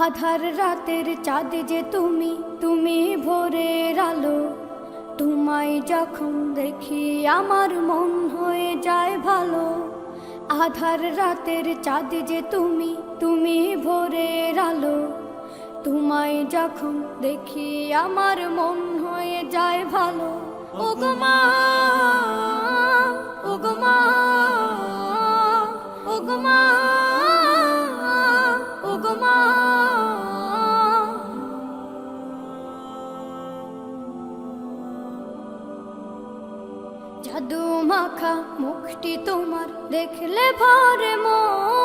আধার রাতের চাঁদ যে তুমি, তুমি ভোরের আলো। তোমায় যখন দেখি আমার মন হয়ে যায় ভালো। আধার রাতের চাঁদ যে তুমি, তুমি ভোরের আলো। তোমায় যখন দেখি আমার মন হয়ে যায় ভালো। ওগো মা, ওগো মা, ওগো মা, ওগো মা। জাদু মাখা মুখটি তোমার দেখলে ভরে মন।